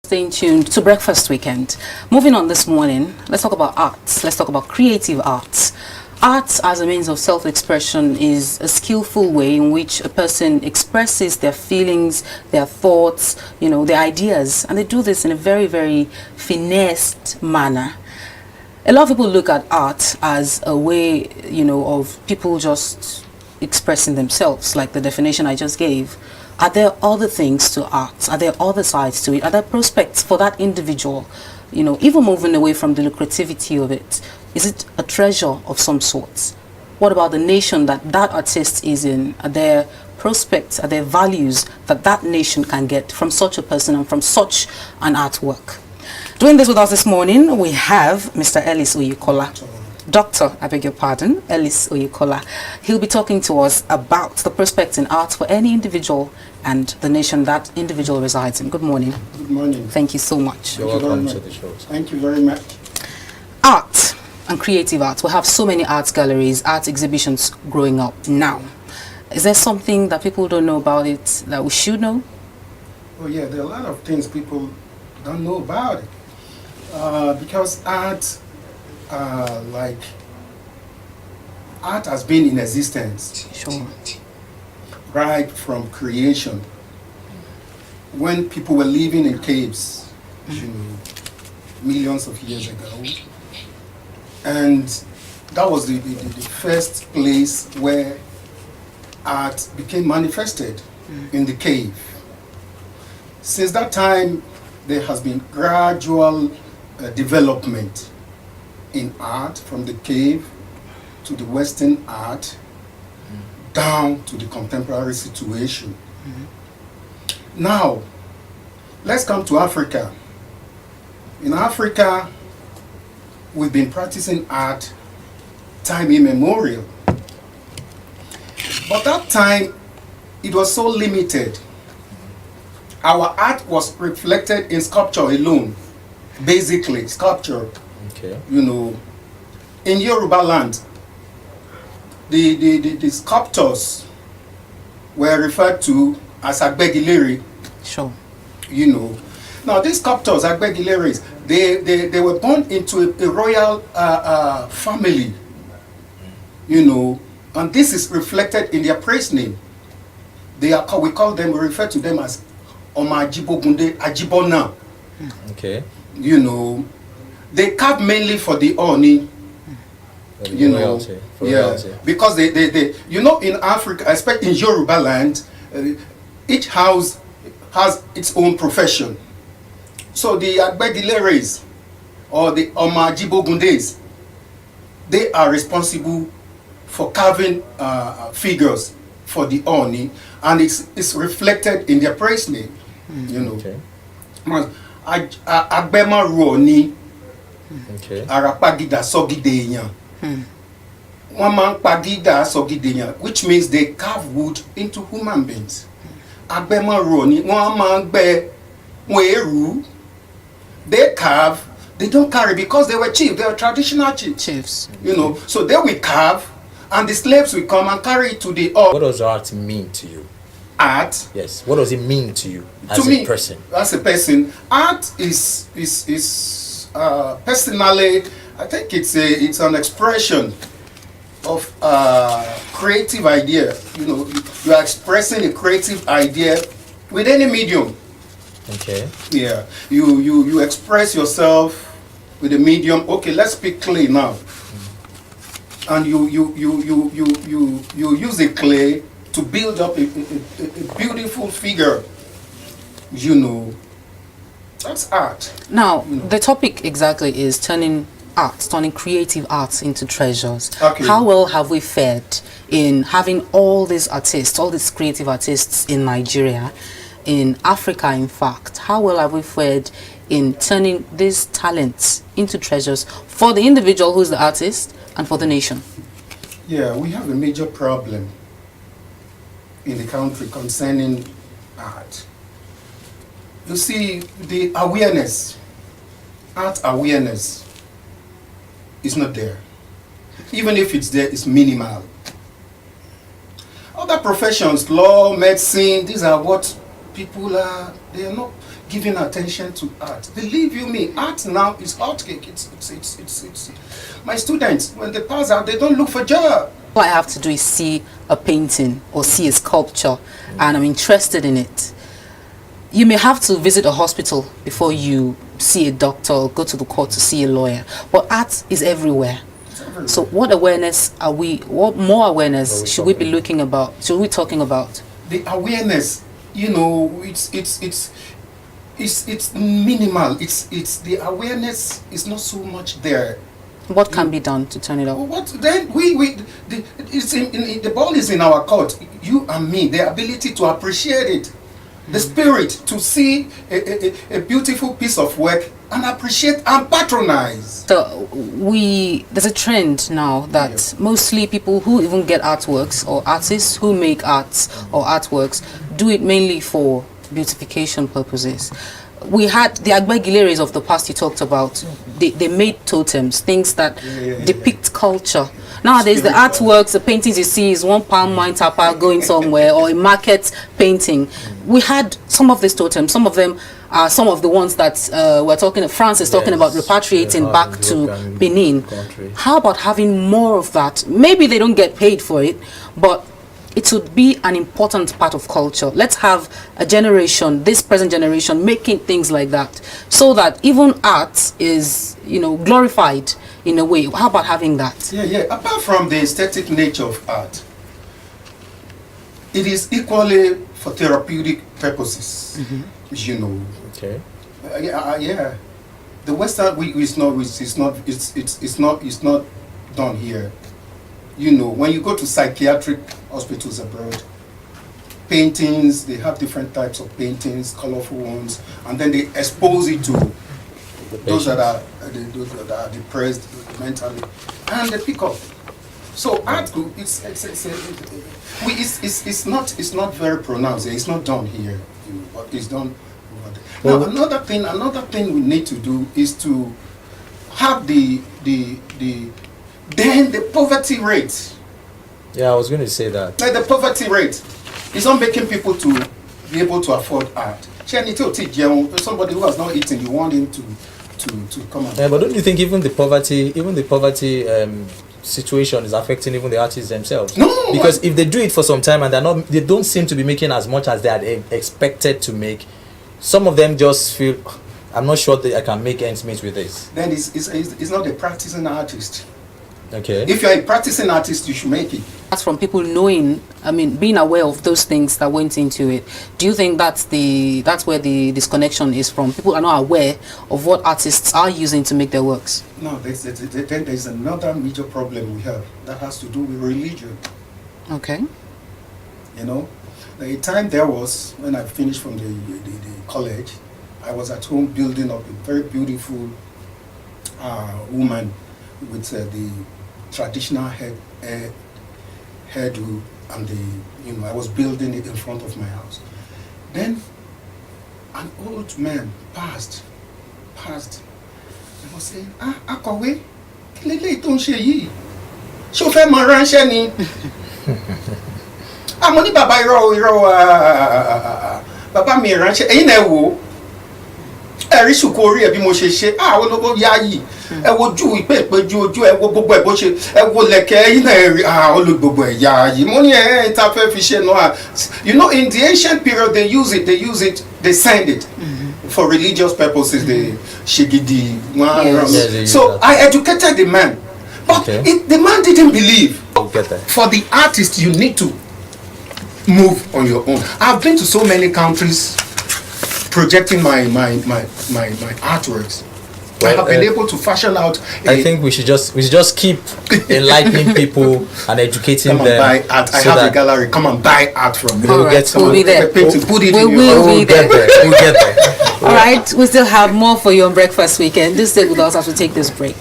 Staying tuned to Breakfast Weekend. Moving on this morning, let's talk about arts. Let's talk about creative arts. Art as a means of self-expression is a skillful way in which a person expresses their feelings, their thoughts, their ideas, and they do this in a very, very finessed manner. A lot of people look at art as a way, of people just expressing themselves, like the definition I just gave. Are there other things to art? Are there other sides to it? Are there prospects for that individual? Even moving away from the lucrativity of it, is it a treasure of some sort? What about the nation that artist is in? Are there prospects, are there values that nation can get from such a person and from such an artwork? Doing this with us this morning, we have Mr. Elis Oyekola. Doctor, I beg your pardon, Elis Oyekola. He'll be talking to us about the prospects in art for any individual and the nation that individual resides in. Good morning. Good morning. Thank you so much. You're welcome to the show. Thank you very much. Art and creative art. We have so many art galleries, art exhibitions growing up now. Is there something that people don't know about it that we should know? Oh yeah, there are a lot of things people don't know about it. Because art has been in existence. Sure. Right from creation. When people were living in caves, millions of years ago. And that was the first place where art became manifested, in the cave. Since that time, there has been gradual development in art, from the cave to the Western art, down to the contemporary situation. Now, let's come to Africa. In Africa, we've been practicing art time immemorial. But that time, it was so limited. Our art was reflected in sculpture alone, basically, sculpture. Okay. In Yoruba land, the sculptors were referred to as Agbegilere. Sure. Now these sculptors, Agbegileres, they were born into a royal family, and this is reflected in their praise name. We refer to them as Oma Ajibogunde, Ajibona. Okay. They carve mainly for the Oni. Royalty. Because they in Africa, especially in Yoruba land, each house has its own profession. So the Agbegileres or the Oma Ajibogundes, they are responsible for carving figures for the Oni, and it's reflected in their praise name. Okay. Agbema Ruoni, Okay. Arapagida Sogidenya. Waman Pagida Sogidenya, which means they carve wood into human beings. Agbema Ruoni, Waman Be Weru, they carve, they don't carry because they were chiefs, they were traditional chiefs. So they will carve, and the slaves will come and carry it to the What does art mean to you? Art. Yes. What does it mean to you as To me, a person? as a person, art is personally, I think it's an expression of creative idea. You are expressing a creative idea with any medium. Okay. Yeah, you express yourself with a medium. Okay, let's pick clay now, and you use the clay to build up a beautiful figure. That's art. Now, the topic exactly is turning creative arts into treasures. Okay. How well have we fared in having all these artists, all these creative artists in Nigeria, in Africa in fact? How well have we fared in turning these talents into treasures for the individual who's the artist and for the nation? Yeah, we have a major problem in the country concerning art. You see, the awareness, art awareness, is not there. Even if it's there, it's minimal. Other professions, law, medicine, these are what people are, they are not, giving attention to art. Believe you me, art now is hotcake. It's my students, when they pass out, they don't look for job. All I have to do is see a painting or see a sculpture and I'm interested in it. You may have to visit a hospital before you see a doctor or go to the court to see a lawyer, but art is everywhere. So what awareness are we, what more awareness should we be looking about, should we talking about? The awareness, you know, it's minimal. It's the awareness is not so much there. What can be done to turn it up? What then the ball is in our court. You and me, the ability to appreciate it, the spirit to see a beautiful piece of work and appreciate and patronize. So there's a trend now that mostly people who even get artworks or artists who make arts or artworks do it mainly for beautification purposes. We had the Agbegileres of the past you talked about. They made totems, things that depict culture. Nowadays, the artworks, the paintings you see is one palm wine tapper going somewhere or a market painting. We had some of these totems. Some of them are some of the ones that we're talking. France is talking about repatriating back to Benin. How about having more of that? Maybe they don't get paid for it, but it would be an important part of culture. Let's have a generation, this present generation, making things like that, so that even art is, you know, glorified in a way. How about having that? Yeah. Apart from the aesthetic nature of art, it is equally for therapeutic purposes. You know. Okay. Yeah. The Western it's not done here. You know, when you go to psychiatric hospitals abroad, paintings, they have different types of paintings, colorful ones, and then they expose it to those that are depressed mentally, and they pick up. So art group, it's not very pronounced. It's not done here, you know, but it's done over there. Now another thing we need to do is to have the poverty rate. Yeah, I was going to say that. Like the poverty rate is not making people to be able to afford art. Somebody who has not eaten, you want him to come out. Yeah, but don't you think even the poverty situation is affecting even the artists themselves? No, because if they do it for some time and they don't seem to be making as much as they had expected to make, some of them just feel, I'm not sure that I can make ends meet with this. Then it's not a practicing artist. Okay. If you're a practicing artist, you should make it. That's from people knowing, I mean, being aware of those things that went into it. Do you think that's where the disconnection is from? People are not aware of what artists are using to make their works. No, there's another major problem we have that has to do with religion. Okay. You know, the time there was when I finished from the college, I was at home building up a very beautiful woman with the traditional hairdo, and I was building it in front of my house. Then an old man passed. I was saying, Akowe, kilele tó ń ṣe yìí. Ṣé o fẹ́ mọ ránṣẹ́ ni? Mo ní bàbá irọ́ bàbá mi ránṣẹ́. Ẹ̀yin náà wò. Ẹ̀rí ṣùkú orí ẹ̀ bí mo ṣe ṣe. Olóko yáyì. Ẹ wojú ìpè ìpéjú ojú ẹ wo gbogbo ẹ bó ṣe ẹ wo lẹ̀kẹ̀ ẹ̀yin náà rí olùgbogbo ẹ yáyì. Mo ní ta fẹ́ fi ṣe náà. You know, in the ancient period they send it. For religious purposes, the shigidi. Yes. So I educated the man, but the man didn't believe. For the artist, you need to move on your own. I've been to so many countries projecting my artworks. Well, I have been able to fashion out. I think we should just keep enlightening people and educating them. Come and buy art. I have a gallery. Come and buy art from me. We'll be there. We'll be there. We'll get there. All right, we still have more for you on Breakfast Weekend. Just stay with us as we take this break.